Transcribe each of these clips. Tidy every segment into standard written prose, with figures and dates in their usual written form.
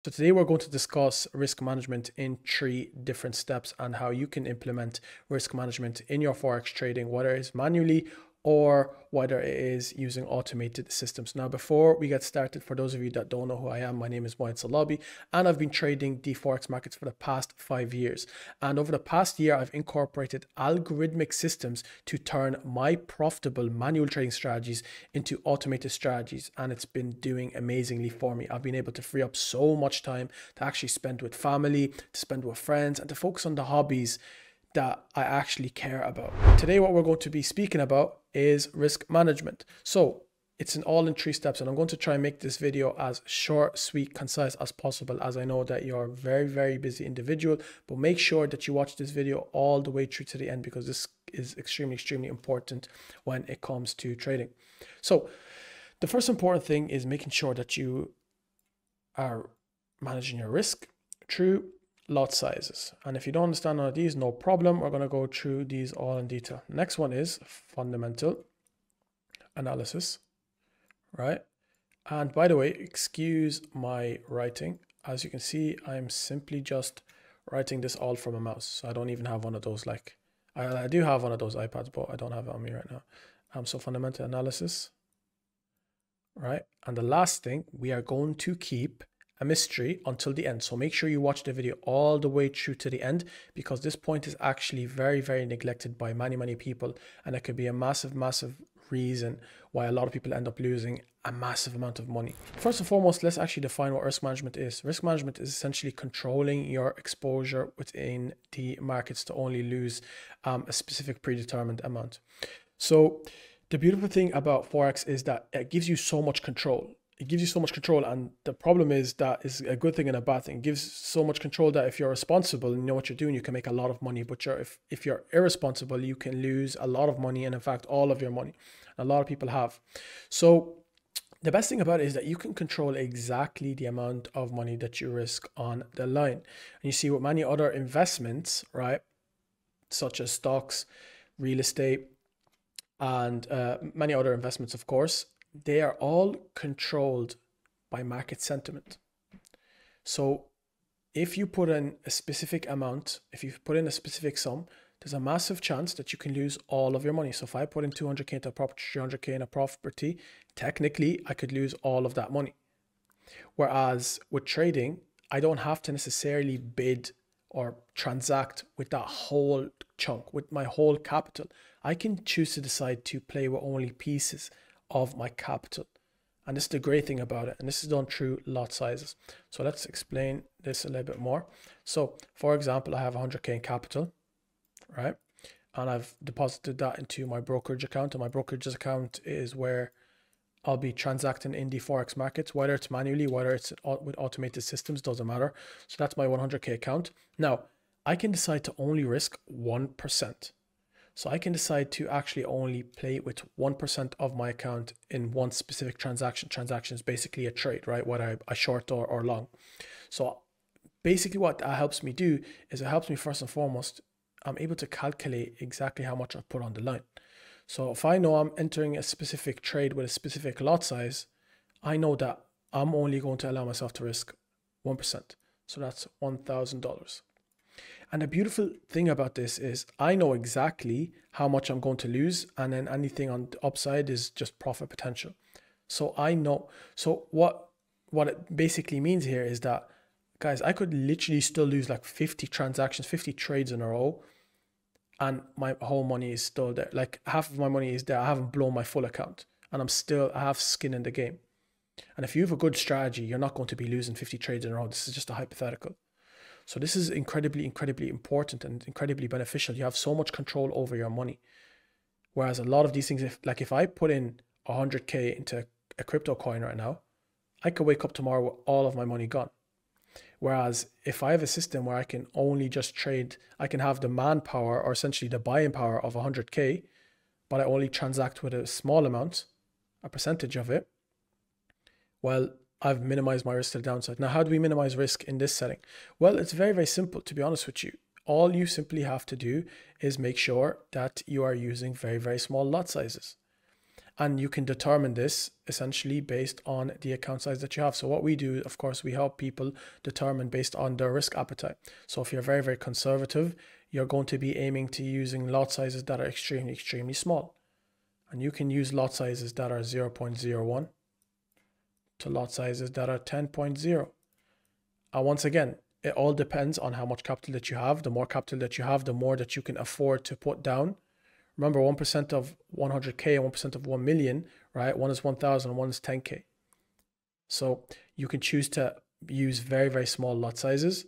So today we're going to discuss risk management in 3 different steps and how you can implement risk management in your Forex trading, whether it's manually or whether it is using automated systems. Now, before we get started, for those of you that don't know who I am, my name is Mohamed Salabi, and I've been trading the Forex markets for the past 5 years. And over the past year, I've incorporated algorithmic systems to turn my profitable manual trading strategies into automated strategies. And it's been doing amazingly for me. I've been able to free up so much time to actually spend with family, to spend with friends, and to focus on the hobbies that I actually care about. Today, what we're going to be speaking about is risk management. So it's all in 3 steps, and I'm going to try and make this video as short, sweet, concise as possible, as I know that you're a very, very busy individual, but make sure that you watch this video all the way through to the end, because this is extremely, extremely important when it comes to trading. So the first important thing is making sure that you are managing your risk through lot sizes. And if you don't understand all of these, no problem. We're going to go through these all in detail. Next one is fundamental analysis, right? And by the way, excuse my writing. As you can see, I'm simply just writing this all from a mouse. So I don't even have one of those, like, I do have one of those iPads, but I don't have it on me right now. So fundamental analysis, right? And the last thing, we are going to keep a mystery until the end. So make sure you watch the video all the way through to the end, because this point is actually very, very neglected by many, many people. And it could be a massive, massive reason why a lot of people end up losing a massive amount of money. First and foremost, let's actually define what risk management is. Risk management is essentially controlling your exposure within the markets to only lose a specific predetermined amount. So the beautiful thing about Forex is that it gives you so much control. It gives you so much control, and the problem is that is a good thing and a bad thing. It gives so much control that if you're responsible and you know what you're doing, you can make a lot of money. But if you're irresponsible, you can lose a lot of money, and in fact, all of your money. A lot of people have. So the best thing about it is that you can control exactly the amount of money that you risk on the line. And you see with many other investments, right, such as stocks, real estate, and many other investments, of course, they are all controlled by market sentiment. So if you put in a specific amount, if you put in a specific sum, there's a massive chance that you can lose all of your money. So if I put in 200K into a property, 300K in a property, technically I could lose all of that money. Whereas with trading, I don't have to necessarily bid or transact with that whole chunk, with my whole capital. I can choose to decide to play with only pieces of my capital. And this is the great thing about it. And this is done through lot sizes. So let's explain this a little bit more. So for example, I have 100K in capital, right? And I've deposited that into my brokerage account. And my brokerage account is where I'll be transacting in the Forex markets, whether it's manually, whether it's with automated systems, doesn't matter. So that's my 100K account. Now, I can decide to only risk 1%. So I can decide to actually only play with 1% of my account in one specific transaction. Transaction is basically a trade, right? Whether I short or long. So basically what that helps me do is it helps me first and foremost, I'm able to calculate exactly how much I've put on the line. So if I know I'm entering a specific trade with a specific lot size, I know that I'm only going to allow myself to risk 1%. So that's $1,000. And the beautiful thing about this is I know exactly how much I'm going to lose, and then anything on the upside is just profit potential. So I know. So what it basically means here is that, guys, I could literally still lose like 50 transactions, 50 trades in a row, and my whole money is still there. Like half of my money is there. I haven't blown my full account, and I have skin in the game. And if you have a good strategy, you're not going to be losing 50 trades in a row. This is just a hypothetical. So this is incredibly, incredibly important and incredibly beneficial. You have so much control over your money. Whereas a lot of these things, if I put in 100K into a crypto coin right now, I could wake up tomorrow with all of my money gone. Whereas if I have a system where I can only just trade, I can have the manpower or essentially the buying power of 100K, but I only transact with a small amount, a percentage of it, well, I've minimized my risk to the downside. Now, how do we minimize risk in this setting? Well, it's very, very simple, to be honest with you. All you simply have to do is make sure that you are using very, very small lot sizes. And you can determine this essentially based on the account size that you have. So what we do, of course, we help people determine based on their risk appetite. So if you're very, very conservative, you're going to be aiming to using lot sizes that are extremely, extremely small. And you can use lot sizes that are 0.01 to lot sizes that are 10.0. And once again, it all depends on how much capital that you have. The more capital that you have, the more that you can afford to put down. Remember, 1% of 100K and 1% of 1 million, right? One is 1,000 and one is 10K. So you can choose to use very, very small lot sizes,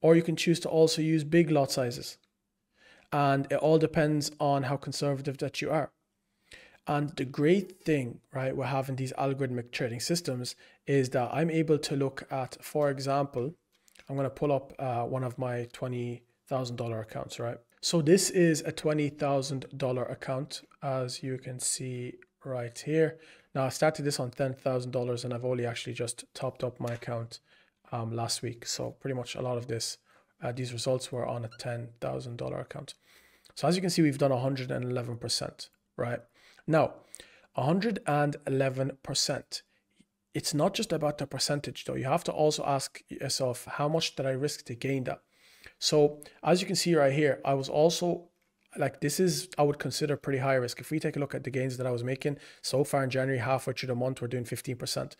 or you can choose to also use big lot sizes. And it all depends on how conservative that you are. And the great thing, right, we're having these algorithmic trading systems is that I'm able to look at, for example, I'm going to pull up one of my $20,000 accounts, right? So this is a $20,000 account, as you can see right here. Now I started this on $10,000 and I've only actually just topped up my account last week. So pretty much a lot of this, these results were on a $10,000 account. So as you can see, we've done 111%, right? Now, 111%. It's not just about the percentage though. You have to also ask yourself, how much did I risk to gain that? So as you can see right here, I was also like, this is, I would consider pretty high risk. If we take a look at the gains that I was making so far in January, halfway through the month, we're doing 15%.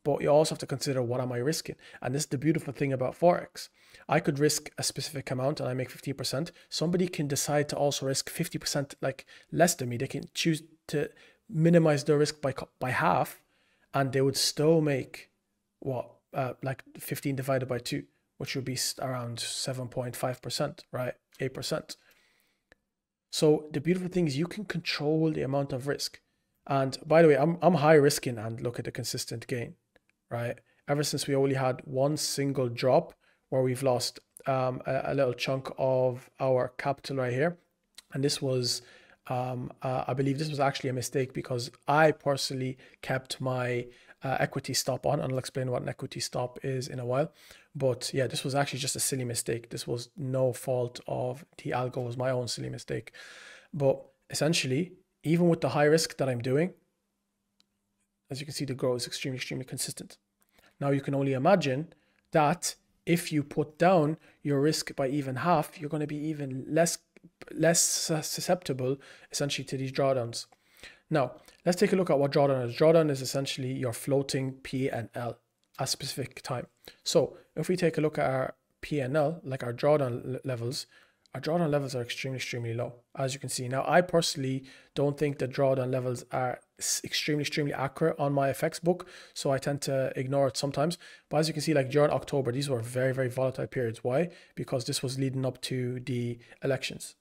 But you also have to consider, what am I risking? And this is the beautiful thing about Forex. I could risk a specific amount and I make 15%. Somebody can decide to also risk 50%, like less than me. They can choose to minimize their risk by half, and they would still make what, like 15 divided by 2, which would be around 7.5%, right? 8%. So the beautiful thing is you can control the amount of risk. And by the way, I'm high risking, and look at the consistent gain, right? Ever since we only had one single drop where we've lost a little chunk of our capital right here. And this was, I believe this was actually a mistake, because I personally kept my equity stop on, and I'll explain what an equity stop is in a while. But yeah, this was actually just a silly mistake. This was no fault of the algo, it was my own silly mistake. But essentially, even with the high risk that I'm doing, as you can see, the growth is extremely, extremely consistent. Now you can only imagine that if you put down your risk by even half, you're going to be even less susceptible essentially to these drawdowns. Now, let's take a look at what drawdown is. Drawdown is essentially your floating P and L at a specific time. So if we take a look at our P and L, like our drawdown levels are extremely, extremely low, as you can see. Now, I personally don't think the drawdown levels are extremely, extremely accurate on my FX book, so I tend to ignore it sometimes. But as you can see, like during October, these were very, very volatile periods. Why? Because this was leading up to the elections,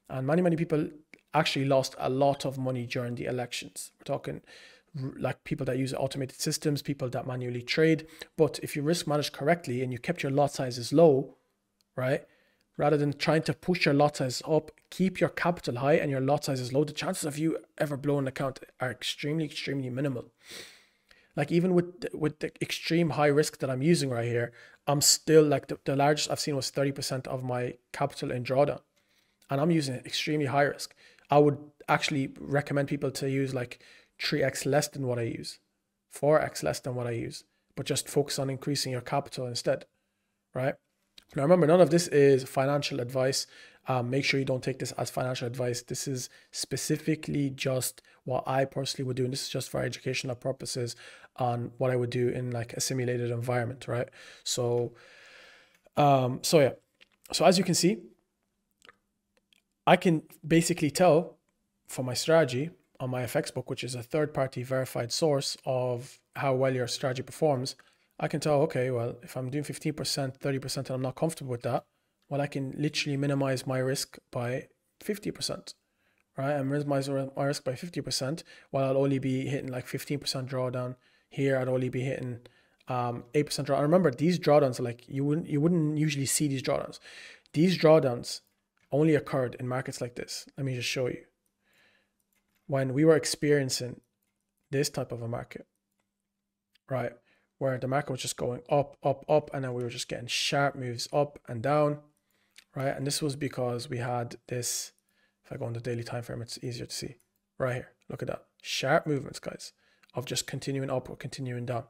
and many people actually lost a lot of money during the elections. We're talking like people that use automated systems, people that manually trade. But if you risk manage correctly and you kept your lot sizes low, right, rather than trying to push your lot size up, keep your capital high and your lot sizes low, the chances of you ever blowing an account are extremely, extremely minimal. Like even with the extreme high risk that I'm using right here, I'm still like the largest I've seen was 30% of my capital in drawdown, and I'm using extremely high risk. I would actually recommend people to use like 3x less than what I use, 4x less than what I use, but just focus on increasing your capital instead, right? Now, remember, none of this is financial advice. Make sure you don't take this as financial advice. This is specifically just what I personally would do. And this is just for educational purposes on what I would do in like a simulated environment, right? So, yeah. So as you can see, I can basically tell from my strategy on my FX book, which is a third-party verified source of how well your strategy performs. I can tell, okay, well, if I'm doing 15%, 30%, and I'm not comfortable with that, well, I can literally minimize my risk by 50%, right? And minimize my risk by 50%, while I'll only be hitting like 15% drawdown. Here, I'd only be hitting 8% drawdown. And remember, these drawdowns are like, you wouldn't usually see these drawdowns. These drawdowns only occurred in markets like this. Let me just show you. When we were experiencing this type of a market, right, where the market was just going up, up, up, and then we were just getting sharp moves up and down, right? And this was because we had this, if I go on the daily time frame, it's easier to see right here. Look at that. sharp movements, guys, of just continuing upward, continuing down.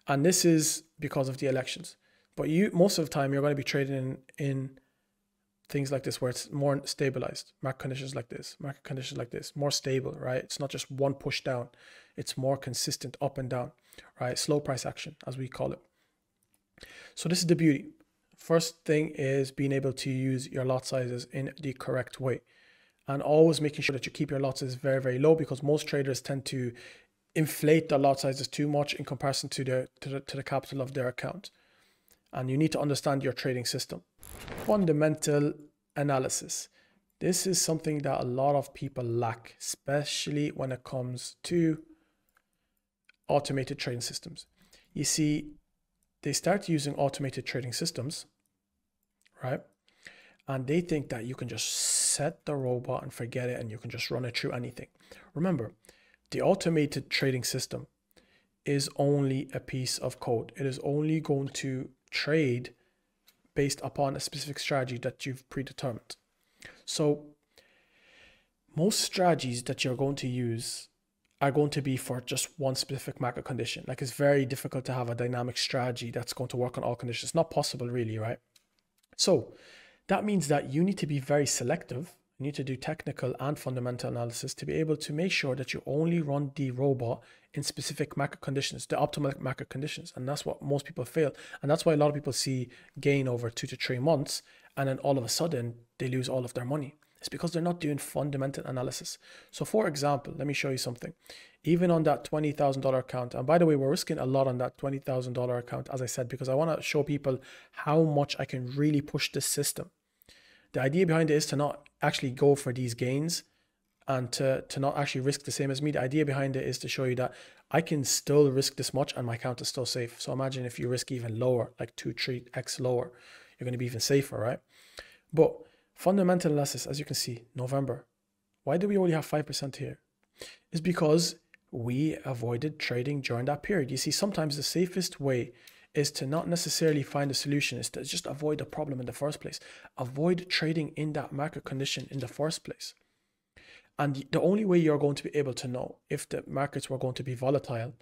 And this is because of the elections. But most of the time, you're going to be trading in things like this, where it's more stabilized. Market conditions like this, market conditions like this, more stable, right? It's not just one push down. It's more consistent up and down, right? Slow price action, as we call it. So this is the beauty. First thing is being able to use your lot sizes in the correct way, and always making sure that you keep your lot sizes very, very low, because most traders tend to inflate their lot sizes too much in comparison to the capital of their account. And you need to understand your trading system. Fundamental analysis. This is something that a lot of people lack, especially when it comes to automated trading systems. You see, they start using automated trading systems, right? And they think that you can just set the robot and forget it, and you can just run it through anything. Remember, the automated trading system is only a piece of code. It is only going to trade based upon a specific strategy that you've predetermined. So most strategies that you're going to use are going to be for just one specific market condition. Like, it's very difficult to have a dynamic strategy that's going to work on all conditions. It's not possible, really, right? So that means that you need to be very selective. You need to do technical and fundamental analysis to be able to make sure that you only run the robot in specific market conditions, the optimal market conditions. And that's what most people fail. And that's why a lot of people see gain over 2 to 3 months, and then all of a sudden they lose all of their money. It's because they're not doing fundamental analysis. So for example, let me show you something. Even on that $20,000 account, and by the way, we're risking a lot on that $20,000 account, as I said, because I want to show people how much I can really push this system. The idea behind it is to not actually go for these gains and to not actually risk the same as me. The idea behind it is to show you that I can still risk this much and my account is still safe. So imagine if you risk even lower, like 2-3x lower, you're going to be even safer, right? But fundamental analysis, as you can see, November. Why do we only have 5% here? It's because we avoided trading during that period. You see, sometimes the safest way is to not necessarily find a solution, is to just avoid the problem in the first place. Avoid trading in that market condition in the first place. And the only way you're going to be able to know if the markets were going to be volatile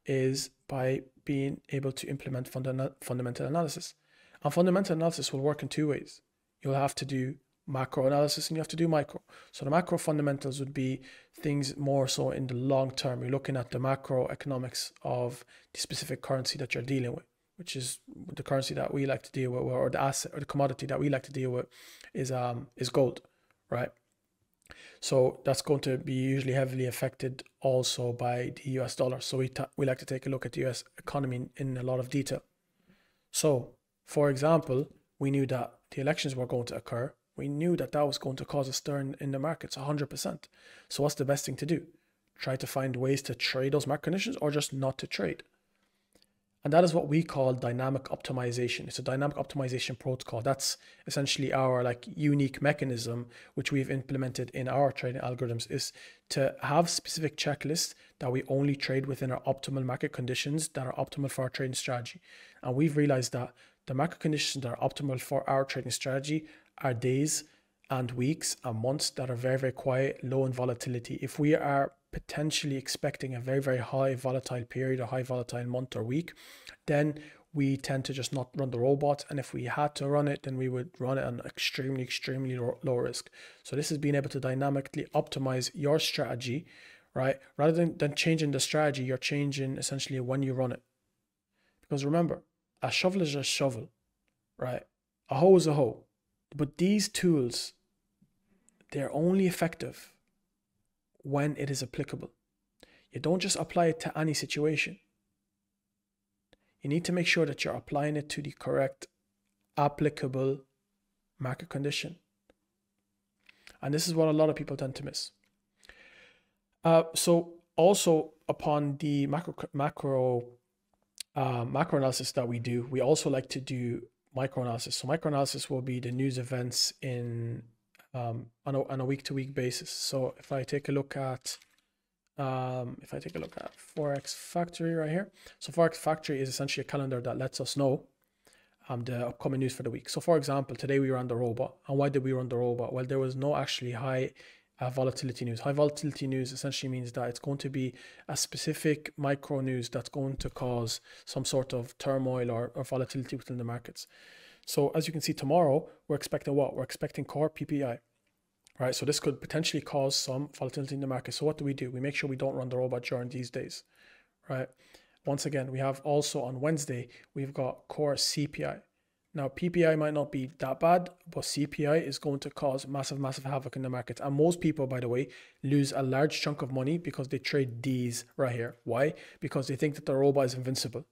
is by being able to implement fundamental analysis. And fundamental analysis will work in 2 ways. You'll have to do macro analysis and you have to do micro. So the macro fundamentals would be things more so in the long term. You're looking at the macroeconomics of the specific currency that you're dealing with, which is the currency that we like to deal with, or the asset or the commodity that we like to deal with is gold, right? So that's going to be usually heavily affected also by the US dollar. So we like to take a look at the US economy in a lot of detail. So for example, we knew that the elections were going to occur. We knew that that was going to cause a stir in the markets 100%. So what's the best thing to do? Try to find ways to trade those market conditions, or just not to trade. And that is what we call dynamic optimization. It's a dynamic optimization protocol. That's essentially our unique mechanism, which we've implemented in our trading algorithms, is to have specific checklists that we only trade within our optimal market conditions that are optimal for our trading strategy. And we've realized that the market conditions that are optimal for our trading strategy are days and weeks and months that are very, very quiet, low in volatility. If we are potentially expecting a very, very high volatile period, a high volatile month or week, then we tend to just not run the robot. And if we had to run it, then we would run it on extremely, extremely low risk. So this is being able to dynamically optimize your strategy, right? Rather than changing the strategy, you're changing essentially when you run it. Because remember, a shovel is a shovel, right? A hoe is a hoe. But these tools, they're only effective when it is applicable. You don't just apply it to any situation. You need to make sure that you're applying it to the correct applicable market condition. And this is what a lot of people tend to miss. So also upon the macro analysis that we do, we also like to do micro analysis. So micro analysis will be the news events in on a week-to-week basis. So if I take a look at Forex Factory right here. So Forex Factory is essentially a calendar that lets us know the upcoming news for the week. So for example, today we ran the robot. And why did we run the robot? Well, there was no actually high volatility news. High volatility news essentially means that it's going to be a specific micro news that's going to cause some sort of turmoil or volatility within the markets. So as you can see, tomorrow, we're expecting what? We're expecting core PPI, right? So this could potentially cause some volatility in the market. So what do? We make sure we don't run the robot during these days, right? Once again, we have also on Wednesday, we've got core CPI. Now, PPI might not be that bad, but CPI is going to cause massive havoc in the market. And most people, by the way, lose a large chunk of money because they trade these right here. Why? Because they think that the robot is invincible.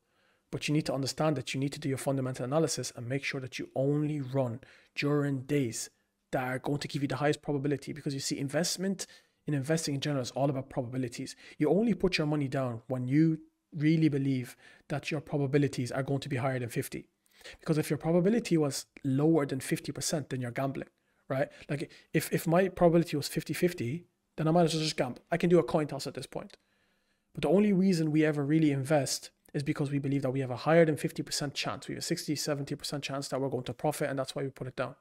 But you need to understand that you need to do your fundamental analysis and make sure that you only run during days that are going to give you the highest probability. Because you see, investing in general is all about probabilities. You only put your money down when you really believe that your probabilities are going to be higher than 50. Because if your probability was lower than 50%, then you're gambling, right? Like if my probability was 50-50, then I might as well just gamble. I can do a coin toss at this point. But the only reason we ever really invest is because we believe that we have a higher than 50% chance. We have a 60-70% chance that we're going to profit, and that's why we put it down.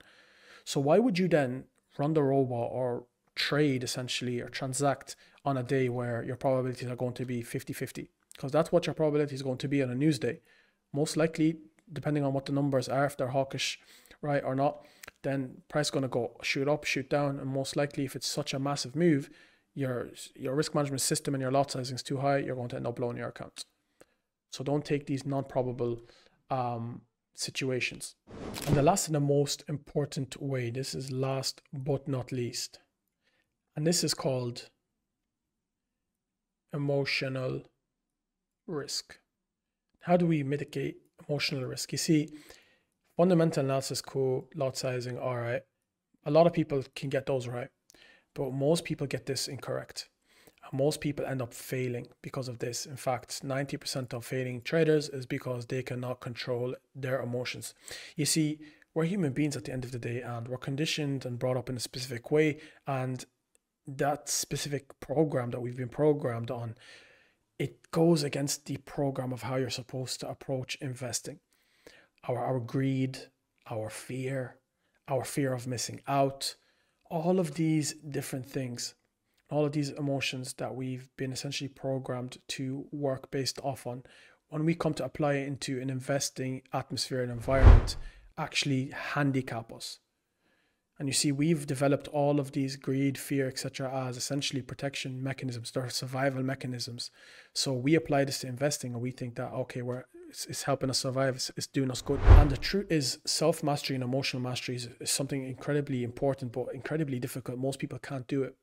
So why would you then run the robot or trade essentially or transact on a day where your probabilities are going to be 50-50? Because that's what your probability is going to be on a news day. Most likely, depending on what the numbers are, if they're hawkish, right, or not, then price is going to go shoot up, shoot down, and most likely if it's such a massive move, your risk management system and your lot sizing is too high, you're going to end up blowing your accounts. So don't take these non-probable situations. And the last and the most important way, this is last but not least, and this is called emotional risk. How do we mitigate emotional risk? You see, fundamental analysis, cool, lot sizing, all right. A lot of people can get those right, but most people get this incorrect. And most people end up failing because of this. In fact, 90% of failing traders is because they cannot control their emotions. You see, we're human beings at the end of the day, and we're conditioned and brought up in a specific way. And that specific program that we've been programmed on, it goes against the program of how you're supposed to approach investing. Our greed, our fear of missing out, all of these different things, all of these emotions that we've been essentially programmed to work based off on, when we come to apply it into an investing atmosphere and environment, actually handicap us. And you see, we've developed all of these greed, fear, etc. as essentially protection mechanisms. They're survival mechanisms. So we apply this to investing and we think that, okay, it's helping us survive, it's doing us good. And the truth is, self-mastery and emotional mastery is something incredibly important, but incredibly difficult. Most people can't do it.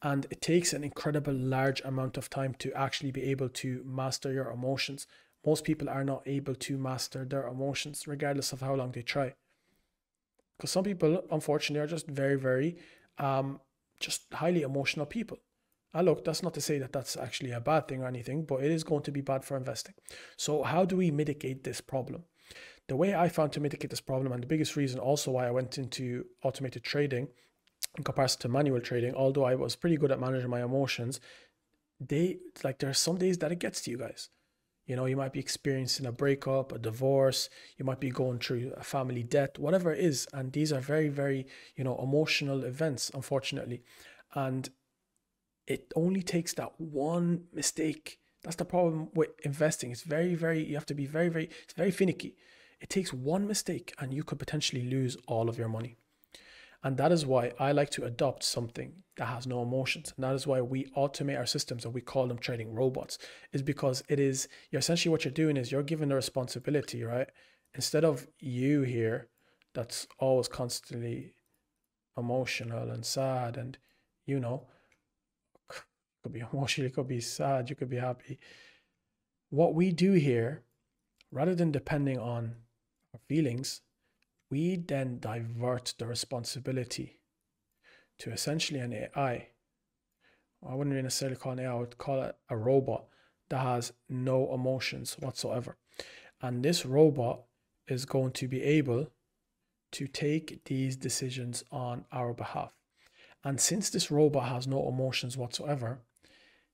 And it takes an incredible large amount of time to actually be able to master your emotions. Most people are not able to master their emotions, regardless of how long they try. Because some people, unfortunately, are just very, just highly emotional people. And look, that's not to say that that's actually a bad thing or anything, but it is going to be bad for investing. So how do we mitigate this problem? The way I found to mitigate this problem, and the biggest reason also why I went into automated trading in comparison to manual trading, although I was pretty good at managing my emotions, there are some days that it gets to you guys. You know, you might be experiencing a breakup, a divorce, you might be going through a family death, whatever it is. And these are very, emotional events, unfortunately. And it only takes that one mistake. That's the problem with investing. It's you have to be it's very finicky. It takes one mistake and you could potentially lose all of your money. And that is why I like to adopt something that has no emotions. And that is why we automate our systems and we call them trading robots. Is because essentially what you're doing is you're given the responsibility, right? Instead of you here, that's always constantly emotional and sad and, could be emotional, you could be sad, you could be happy. What we do here, rather than depending on our feelings, we then divert the responsibility to essentially an AI. I wouldn't really necessarily call it an AI, I would call it a robot that has no emotions whatsoever. And this robot is going to be able to take these decisions on our behalf. And since this robot has no emotions whatsoever,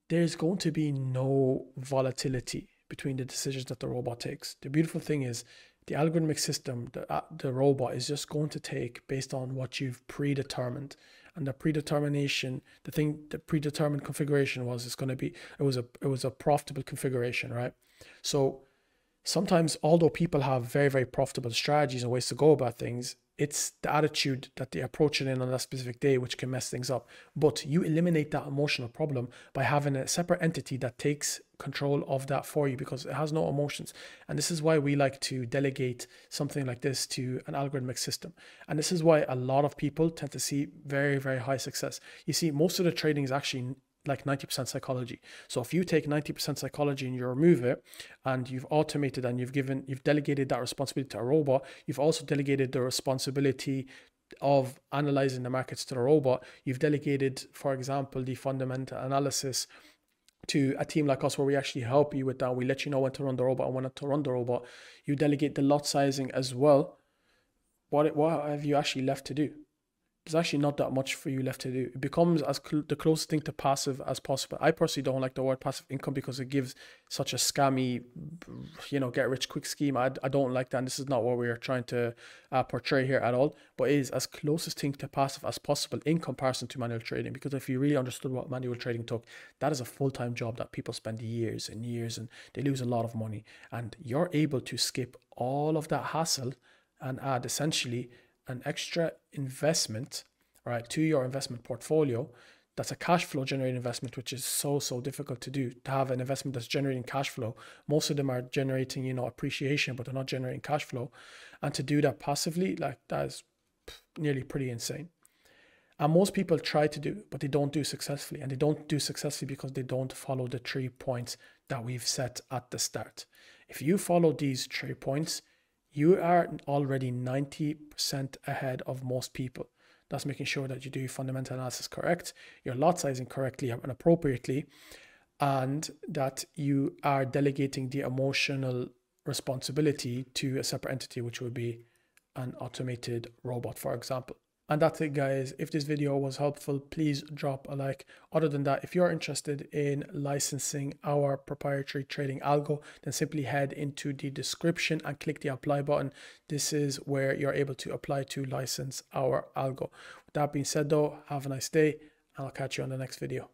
there's going to be no volatility between the decisions that the robot takes. The beautiful thing is, the algorithmic system, the robot is just going to take based on what you've predetermined. and the predetermined configuration was it was a profitable configuration, right? So sometimes, although people have very, very profitable strategies and ways to go about things, it's the attitude that they approach it in on that specific day which can mess things up. But you eliminate that emotional problem by having a separate entity that takes control of that for you, because it has no emotions. And this is why we like to delegate something like this to an algorithmic system. And this is why a lot of people tend to see very, very high success. You see, most of the trading is actually like 90% psychology. So if you take 90% psychology and you remove it, and you've automated and you've delegated that responsibility to a robot, you've also delegated the responsibility of analyzing the markets to the robot. You've delegated, for example, the fundamental analysis to a team like us, where we actually help you with that. We let you know when to run the robot and when not to run the robot. You delegate the lot sizing as well. What have you actually left to do? There's actually not that much for you left to do. It becomes the closest thing to passive as possible. I personally don't like the word passive income because it gives such a scammy, get rich quick scheme. I don't like that, and this is not what we're trying to portray here at all. But it is as closest thing to passive as possible in comparison to manual trading. Because if you really understood what manual trading took, that is a full-time job that people spend years and years, and they lose a lot of money. And you're able to skip all of that hassle and add essentially an extra investment, right, to your investment portfolio. That's a cash flow generating investment, which is so difficult to do. To have an investment that's generating cash flow, most of them are generating appreciation, but they're not generating cash flow. And to do that passively, like, that is nearly pretty insane. And most people try to do, but they don't do successfully. And they don't do successfully because they don't follow the 3 points that we've set at the start. If you follow these 3 points, you are already 90% ahead of most people. That's making sure that you do your fundamental analysis correct, your lot sizing correctly and appropriately, and that you are delegating the emotional responsibility to a separate entity, which would be an automated robot, for example. And that's it, guys. If this video was helpful, please drop a like. Other than that, if you're interested in licensing our proprietary trading algo, then simply head into the description and click the apply button. This is where you're able to apply to license our algo. With that being said though, have a nice day, and I'll catch you on the next video.